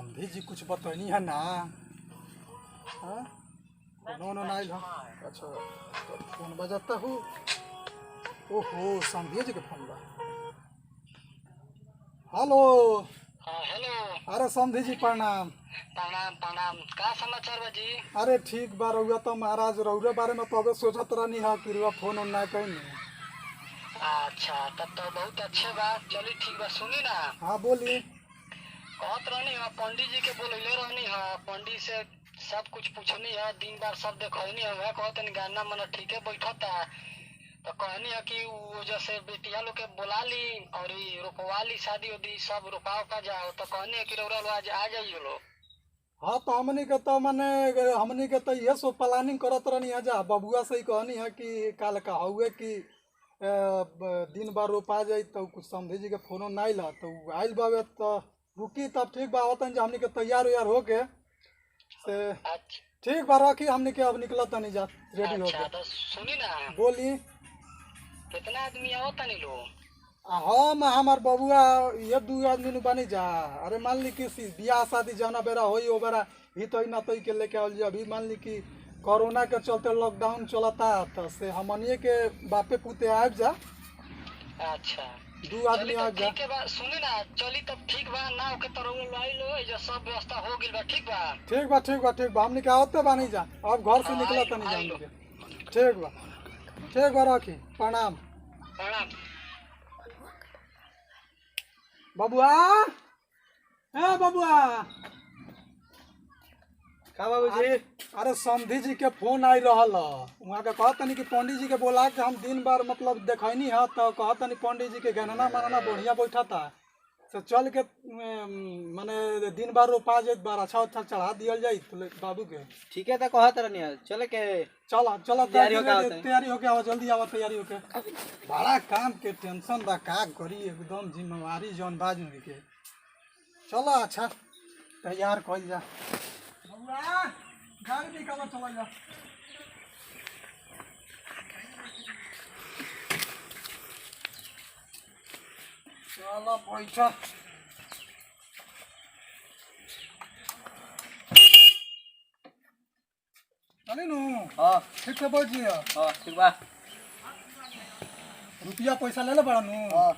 समझी जी कुछ बतनी है ना। हाँ कोनो नहीं लो। अच्छा तो फोन बजाता हूँ। ओहो समझिए जी के फोन बा। हेलो। हाँ हेलो। अरे समझी जी प्रणाम। प्रणाम प्रणाम। का समाचार बा जी? अरे ठीक बा रहुआ तो महाराज रहुरे बारे में तो अबे सोचत रहनी है कि रुआ फोन ऑन ना कहीं। अच्छा तब तो बहुत अच्छे बा। चली ठीक बा, सुनी ना। हाँ बोलिए। कहत रहनी है पंडित जी के बोलैले रहनी है, पंडित से सब कुछ पूछनी है, दिन बार सब देखनी है। वह कहत नहीं गाना मन ठीके बैठता, तो कहनी है कि वो जैसे बेटिया लोग के बुला ली और रोपवा ली, शादी उदी सब रोपा उपा जाओ, तो कहनी है कि रौरा लोग आज आ जाइए लो। हाँ तो हमनी के तो मने हमनी के तो ये सब प्लानिंग करत रहनी है। जा बबुआ से ही कहनी है कि काल का हुए कि दिन भर रोपा जाई तो कुछ समझी जी के फोनो नहीं ला तो आइल बाबे तो रुकी तब ठीक बा होतन जो हमनी के तैयार उयार हो के से अच्छा ठीक बा रखी हमनी के अब निकलत तनी जा रेडी हो अच्छा के। तो सुनी ना, बोली। कितना आदमी आओ तनी लो? हम हमार बबुआ ये दू आदमी नु बनी जा। अरे मान ली कि बियाह शादी जाना बेरा होई ओ बेरा ही तो ना तो के लेके आवल जा। अभी मान ली कि कोरोना के चलते लॉकडाउन चलता तो से हमनिए के बापे पुते आब जा। अच्छा दू आदमी चली आ तब जा। ठीक है बा, सुनी ना, चली तब ठीक बा ना ओके तो रउआ लाई लो, ये सब व्यवस्था हो गइल बा, ठीक बा। ठीक बा ठीक बा ठीक बा हमनी के आवते बानी जा। अब घर से हाँ निकला आई लो तनी जा आई हमनी लो। के। ठीक बा रखी प्रणाम। प्रणाम। बबुआ ए बबुआ। का बाबूजी? अरे समधी जी के फोन आई रहल वहाँ के कहतनी कि पंडित जी के बोला के हम दिन भर मतलब देखनी है तो कहतनी पंडित जी के गणना मनाना बढ़िया बैठा था से चल के माने दिन भर रोपा जाए बार अच्छा अच्छा चढ़ा दियल जाए बाबू के। ठीक है तो कहत रहनी है चले के। चला चला तैयारी होके आवत है। तैयारी होके आवा जल्दी आवा तैयारी होके। बड़ा काम के टेंशन बा का करी एकदम जिम्मेवारी जौन बाजू के। चलो अच्छा तैयार कइल जा। बबुआ गाड़ी निकालो चला जा। चलो बैठा। चली नु। हाँ ठीक से बैठ जिया। हाँ ठीक बा। रुपया पैसा ले ले बड़ा नु। हाँ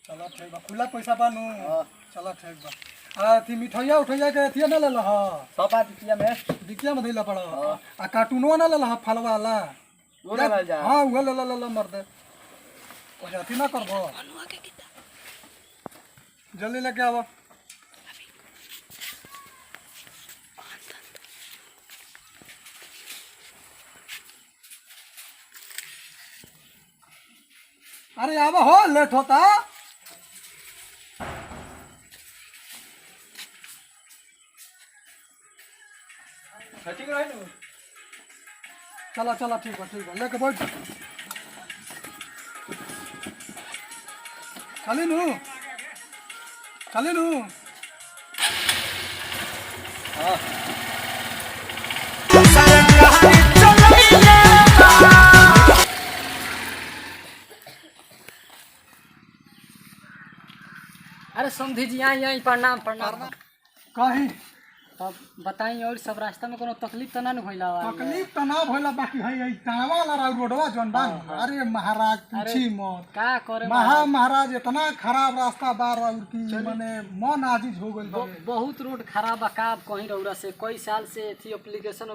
चलो ठीक बा खुला पैसा बा नु। हाँ चलो ठीक बा। आ थी मिठाइया उठैया के थिया ना ले ल ह। सब बात किया में दिखिया में धइला पड़ा। हाँ। आ कार्टूनवा ना ले ल ह फलवा वाला। वो ले जा। हां वो ले मर्द। ओ जाती ना करबो। जल्दी लेके आवा। अरे आवा हो लेट होता। ठीक है नु। चला चला ठीक बा लेके बैठ। चली नु। हाँ अरे समझी जी आई आई प्रणाम प्रणाम। कहीं तब बताई और सब रास्ता में कोनो तकलीफ तो ना न भइला बा? तकलीफ तो ना भइला बाकी है टावा वाला रोडवा जौन बा। अरे महाराज पूछी मत। का करे महाराज इतना खराब रास्ता बार और की माने मन आजिज हो गइल बा। बहुत रोड खराब बा का कहीं रौरा से कई साल से थी एप्लीकेशन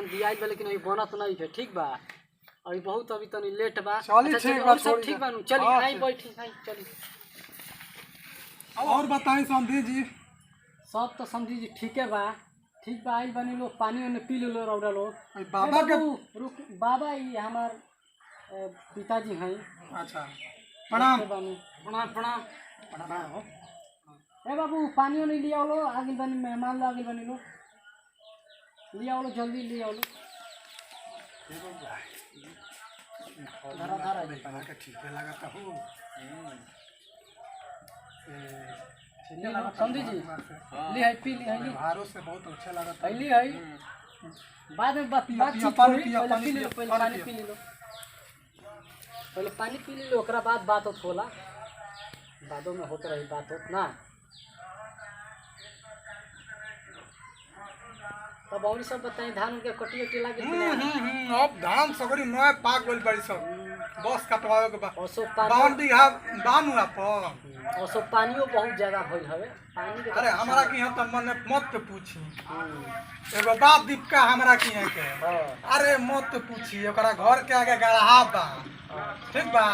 दिया बा लेकिन अभी बनत नहीं है, ठीक बा। अभी बहुत अभी तनी लेट बा। चली अच्छा, ठीक चली, बा, और सब छोड़ी ठीक जा। बा नु? चली हाँ, आई ठीक। बैठी आई चली। और बताई समधी जी। सब तो समझी जी ठीके बा, ठीक बा। आई बनी लोग पानी ओने पी लो रौरा लोग। बाबा के रुक बाबा ये हमार पिताजी हैं। अच्छा प्रणाम प्रणाम प्रणाम प्रणाम। ए बाबू पानी नहीं लिया लो, आगे बनी मेहमान लो, आगे बनी लो, लिया लो जल्दी लिया लो। धरा धरा बना के ठीक लगता हो। समझी जी ली है पी ली है ली भारो से बहुत अच्छा लगता है ली है। बाद में बातचीत होई, पहले पी लो, पहले पानी पी लो, पहले पानी पी लो, ओकरा बाद बात होत होला, बादों में होत रही बात होत ना। तब और सब बताई धान उनके कटी उटी लागे कि ना? अब धान सगरी नए पाक गइल बड़ी सब बस कटवावे के बाद और सब 52 पानी बीघा बान हुआ पर और सब पानियो बहुत ज्यादा भइल हवे पानी के। अरे हमरा की यहाँ तो मने मत पूछी एगो बात दीपका हमरा की यहाँ के हां अरे मत पूछी ओकरा घर के आगे गढ़ा बा ठीक बा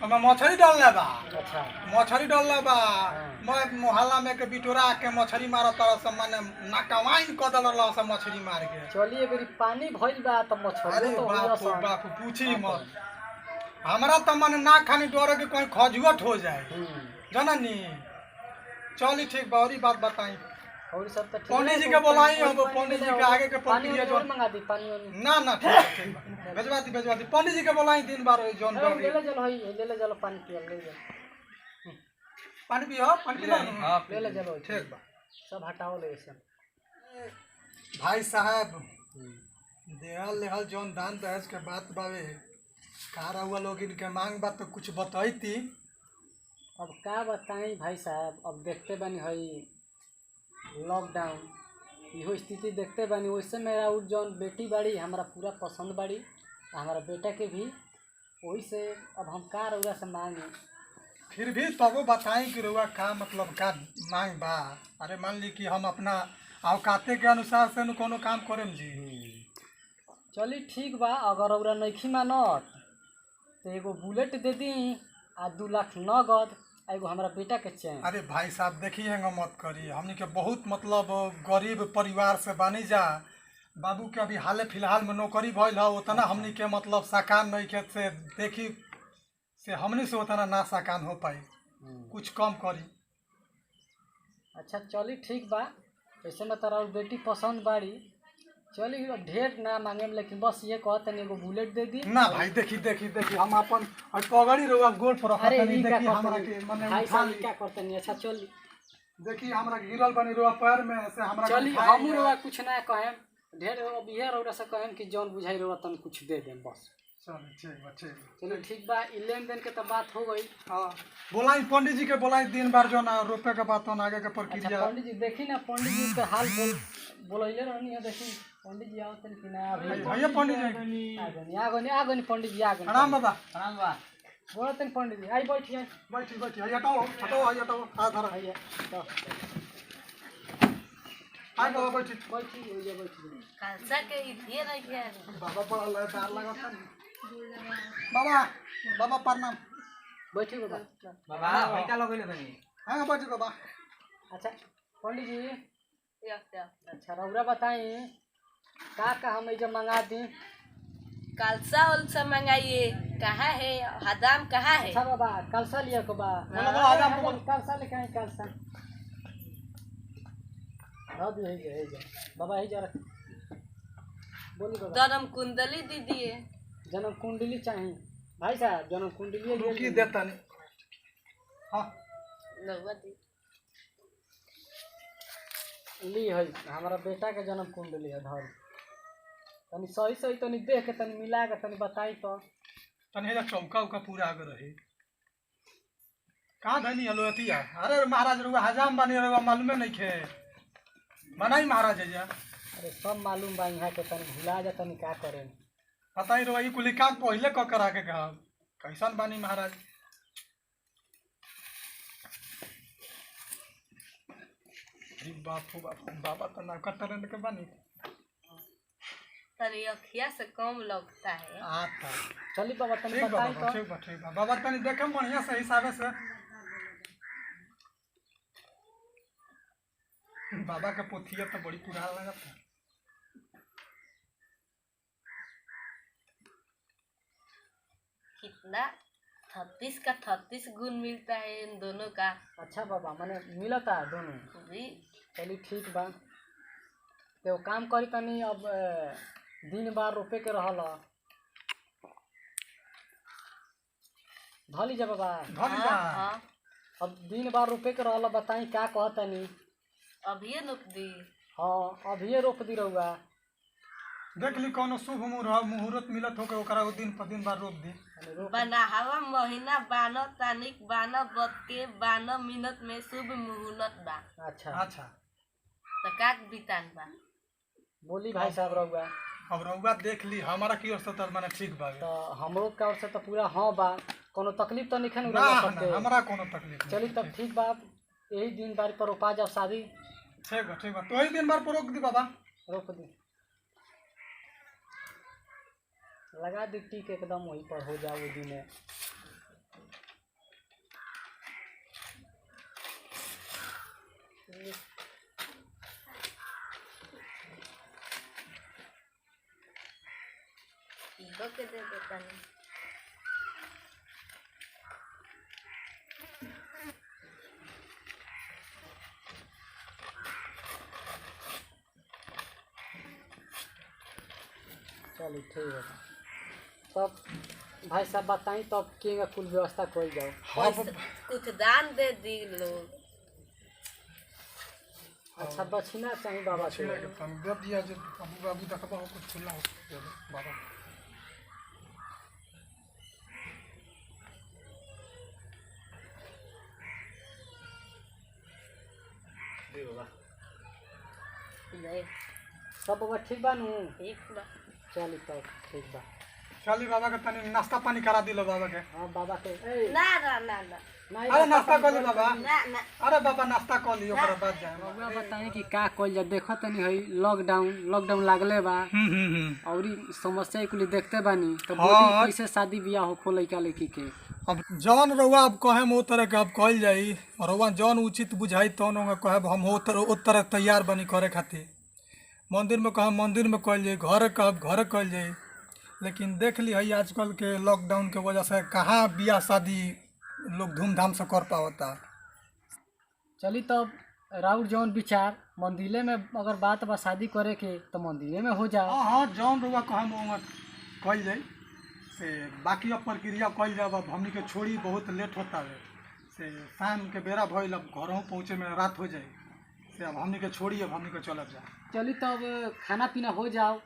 ओमे मछली डालले बा अच्छा मछली डालले बा मैं मोहल्ला में के बिटोरा के मछली मारत तरह से माने नाकवाइन क देल सब मछली मार के चलिए बेरी पानी भइल बा त मछली अरे तो बाप होइला रे सन। बाप पूछी मत हमरा तो मन ना खानी डर के कोई खजुआट हो जाए जननी चली ठीक बा और बात बताई और सब तो ठीक पंडित है, जी कोई के बोलाई पानी अब पंडित जी के आगे के पानी प्रक्रिया और जो मंगा दी पानी और ना ना ठीक बा भेजवा दी पंडित जी के बोलाई दिन बार जोन ले ले चलो हई ले ले चलो पानी पिया ले ले पानी पियो पानी पिला हां ले ले चलो ठीक बा सब हटाओ ले सब। भाई साहब देहल लेहल जोन दान दहेज के बात बावे कार हुआ लोग इनके मांग बात तो कुछ बताई अब का बताई भाई साहब अब देखते बनी हई लॉकडाउन इहो स्थिति देखते बनी वैसे मेरा उ जौन बेटी बाड़ी हमारा पूरा पसंद बाड़ी हमारा बेटा के भी वही से अब हम का रउरा से मांगे फिर भी तबो बताई कि रुआ का मतलब का मांग बा अरे मान ली कि हम अपना औकाते के अनुसार से न कोनो काम करेम जी चली ठीक बा अगर रउरा नइखी मानत तो एगो बुलेट दे दी आ 2 लाख नगद आ एगो हमारा बेटा के चैन। अरे भाई साहब देखिए मत करी हमनी के बहुत मतलब गरीब परिवार से बानी जा बाबू के अभी हाले फिलहाल में नौकरी भइल है उतना हमनी के मतलब साकान नहीं के से देखी से हमनी से उतना ना साकान हो पाई कुछ कम करी अच्छा चली ठीक बा ऐसे में तोरा बेटी पसंद बाड़ी चली ढेर ना मांगे लेकिन बस ये कहते एगो बुलेट दे दी। ना भाई देखी देखी देखी हम अपन पगड़ी रुआ गोल पर अरे रखत ई देखी का हमरा करतनी के मने भाई उठा साहब ली ई का करतनी अच्छा चली देखी हमरा गिरल बनी रुआ पैर में से हमरा के चली उठाई हम लिया। रउरा कुछ ना कहेम ढेर अब ये रउरा से कहेम कि जौन बुझाई रउरा तन कुछ दे देम बस। चल ठीक बा ठीक बा। चलो ठीक बा ई लेन देन के तो बात हो गई। हाँ बोलाई पंडित जी के बोलाई दिन बार जो ना रोपे के बाद तो आगे के अच्छा प्रक्रिया पंडित जी देखी ना पंडित जी के हाल बोलैले रहनी है देखी पंडित जी आवतन कि ना अभी भैया पंडित जी आगनी पंडित जी आगनी प्रणाम बाबा प्रणाम बा बोलतन पंडित जी आई बैठिए बैठी बैठी हटाओ हटाओ हटाओ हाथ धरा आइए तो हाय बाबा बैठी बैठी हो जा बैठी कालसा के इतिए नहीं गया बाबा बड़ा लयदार लगा था बाबा बाबा प्रणाम बैठी बाबा। बाबा पैसा लगैले तनी हाँ बैठी बाबा अच्छा पंडित जी या अच्छा रउरा बताई का हम जब मंगा दी। कालसा उलसा मंगाइए कहाँ है हदाम कहाँ है अच्छा बाबा कलसा लिया को बा बोलो, बोलो, आजा, बोलो। कलसा लेके आई कलसा हाँ भी है जा बाबा है जा रख बोली बाबा जन्म कुंडली दीजिए जन्म कुंडली चाहिए भाई साहब जन्म कुंडली रुकी देता नहीं हाँ लगवा दी ली है हमारा बेटा के जन्म कुंडली है धर तनी सही सही तनी देख के तनी मिला के तनी बताई तो तनी हेजा चौका उका पूरा आगे रहे कहाँ धनी हलो अतिया अरे महाराज रुआ हजाम बानी रुआ मालूमे नहीं खे बनाई महाराज है अरे सब मालूम बा यहाँ के तनी भुला जा तनी का करे पता ही रुआ ई कुली काम पहले क करा के कहा कैसन बानी महाराज अरे बाप हो बाप बाबा तो नौका तरन के बानी तरी अखिया से कम लगता है आता चली बाबा तनी ठीक बा बताई बाबा तो ठीक बा ठीक बा बाबा तनी देखे बढ़िया से हिसाबे से बाबा के पोथिया तो बड़ी पुराना लगता कितना 36 का 36 गुण मिलता है इन दोनों का अच्छा बाबा मैंने मिलता दोनों जी चली ठीक बा तो काम करी तनी अब दिन बार रोपे के रहल धली जा बाबा धनी बा हाँ अब दिन बार रोपे के रहल बताई क्या कहतनी अभी रोक दी हाँ अभी रोप दी रहुआ देख ली कोनो शुभ मुहूर्त मिलत हो के ओकरा वो दिन पर दिन बाद रोक दी बनाहवा महीना 12 तारीख 12 बज के 12 मिनट में शुभ मुहूर्त बा अच्छा अच्छा तो का बितान बा बोली भाई साहब रहुआ। अब रउआ देख ली हमारा की ओर से तो माने ठीक बा तो हमरो का ओर से तो पूरा हाँ बा, कोनो तकलीफ तो नहीं है ना ना ना सबके। हमरा कोनो तकलीफ नहीं। चली तब ठीक बा, यही दिन बार पर रोपा जाओ शादी। ठीक बा तो ही दिन भर पर रोक दी बाबा। रोक दी, लगा दी टीक एकदम वहीं पर हो जाओ वो दिन। दो के दे देता नहीं। चलो ठीक है तब भाई साहब बताई तब के कुल व्यवस्था कोई जाओ। पैसा कुछ दान दे दी लोग। अच्छा दक्षिणा चाहिए बाबा से। दे दिया जे बाबू बाबू देखबा हो कुछ खुला हो बाबा। नहीं सब बाबा ठीक बा नु? ठीक बा। चली तब ठीक बा। चली बाबा के तनी नाश्ता पानी करा दिलो बाबा के। हाँ बाबा के ए ना ना ना ना नहीं अरे नाश्ता कर ली बाबा। ना ना अरे बाबा नाश्ता कर ली ओकरा बाद जाए। रउआ बताई कि का कइल जा। देखो तनी हई लॉकडाउन लागले बा और ई समस्या कुल देखते बानी तो हाँ। बोली कैसे शादी बियाह हो को लइका लड़की के। अब जौन रउआ अब कहे वो तरह के अब कहल जाई और रउआ जौन उचित बुझाई तौन कहब हम ओ तरह तैयार बनी करे खातिर। मंदिर में कहब मंदिर में कहल जाई, घर कहब घर कहल जाई। लेकिन देख ली है आजकल के लॉकडाउन के वजह से कहाँ बियाह शादी लोग धूमधाम से कर पावता। चली तब राउर जौन विचार मंदिरे में अगर बात बा शादी करे के तो मंदिरे में हो जाओ। हाँ हाँ जौन रउआ कहम वो कहल जाई से बाकी अब प्रक्रिया कहल जाए। अब हमनी के छोड़ी बहुत लेट होता है से शाम के बेरा भइल अब घरों पहुँचे में रात हो जाए से अब हमनी के छोड़ी अब हमनी के चलब जा। चली तब खाना पीना हो जाओ।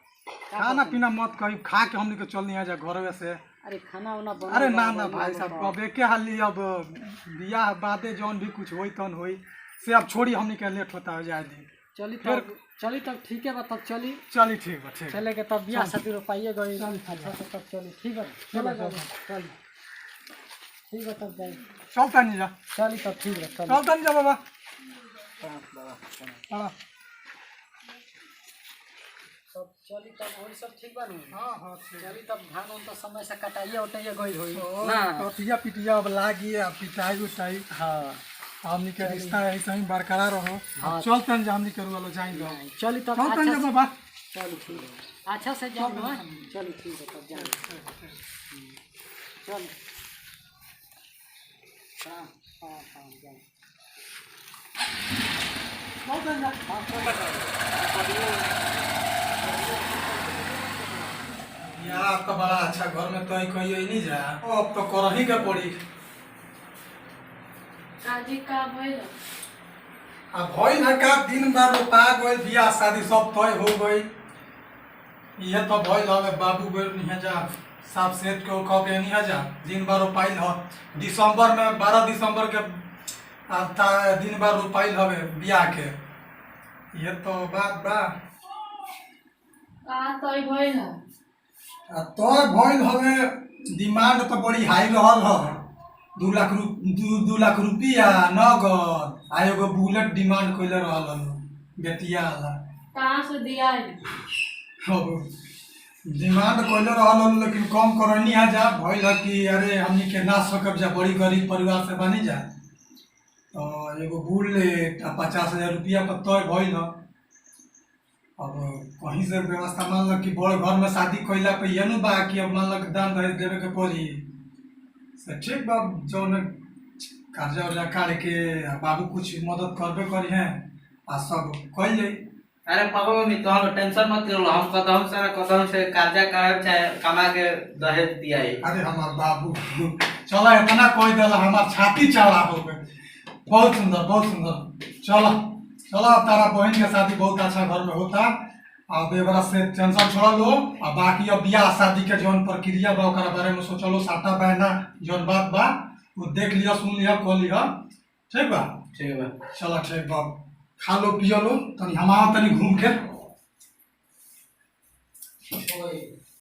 खाना पीना मत कही खा के हमनी के चलनी आ जा घर से। अरे खाना उना बना अरे ना ना भाई साहब अब एके हाली अब बियाह बादे जौन भी कुछ होई तौन होई से अब छोड़ी हमनी के लेट होता है जाए दी। चली तब ठीक है बा तब चली ठीक बा ठीक। चले के तब बियाह शादी रोपाइए गई अच्छा से तब चली ठीक है। चल ठीक है तब जाए चलता नहीं जा। चली तब ठीक है चल चलता नहीं जा बाबा। हाँ तब चली तब और सब ठीक बा नु। हाँ हाँ ठीक। चली तब धान उन तो समय से कटाइए उटाइए गई होई ना कटिया पिटिया अब लागी अब पिटाई उटाई। हाँ हमनी के रिश्ता ऐसे ही बरकरार रहो। हाँ। चलतन जा हमनी के रुआलो जाई दो। चली तब चलतन जा अच्छा बाबा। चलो ठीक है अच्छा से जाओ ना। चलो ठीक है तब जाओ चल। हाँ हाँ हाँ जाओ चलतन जा। यार तो बड़ा अच्छा घर में तो कहियो ही नहीं जा। अब तो करही के पड़ी। काजी का भइल अब भइल है का दिन भर रोपा गइल बियाह शादी सब तय हो गई। ये तो भइल हवे बाबू गइल नहीं जा साफ सेठ के कह के नहीं जा दिन भर रोपाइल ह दिसंबर में 12 दिसंबर के दिन भर रोपाइल हवे बियाह के। ये तो बात बा का तय भइल तो भइल हवे डिमांड तो बड़ी हाई रहल ह 2 लाख रुपया नगद आ एगो बुलेट डिमांड कइले रहल ह बेटिया वाला। कहाँ से दिया अब डिमांड कइले रहल ह लेकिन कम करनी है जा भइल है कि अरे हमनी के ना सकब जा बड़ी गरीब परिवार से बनी जा तो एगो बुलेट 50,000 रुपया पर तय भइल ह। अब कहीं से व्यवस्था मान लो कि बड़े घर में शादी कैला पे ये नु बा कि अब मान लो कि दान दहेज देवे के पड़ी से ठीक बा जौन कर्जा उर्जा काट के बाबू कुछ मदद करबे करी है आ सब कइल जाई। अरे पापा मम्मी तो हम टेंशन मत करो, हम कदम से कर्जा कराए चाहे कमा के दहेज दिया है। अरे हमार बाबू चला इतना कोई देला हमार छाती चढ़ा हो गए। बहुत सुंदर चला चला तारा बहन के शादी बहुत अच्छा घर में होता। अब एबरा से टेंशन छोड़ लो और बाकी अब बियाह शादी के जौन प्रक्रिया बा ओकरा बारे में सोचलो साटा बहना जौन बात बा वो देख लिया सुन लिया कह लिया ठीक बा। ठीक है चला ठीक बा खा लो पियो लो तनी हम आओ तनी घूम के। ओए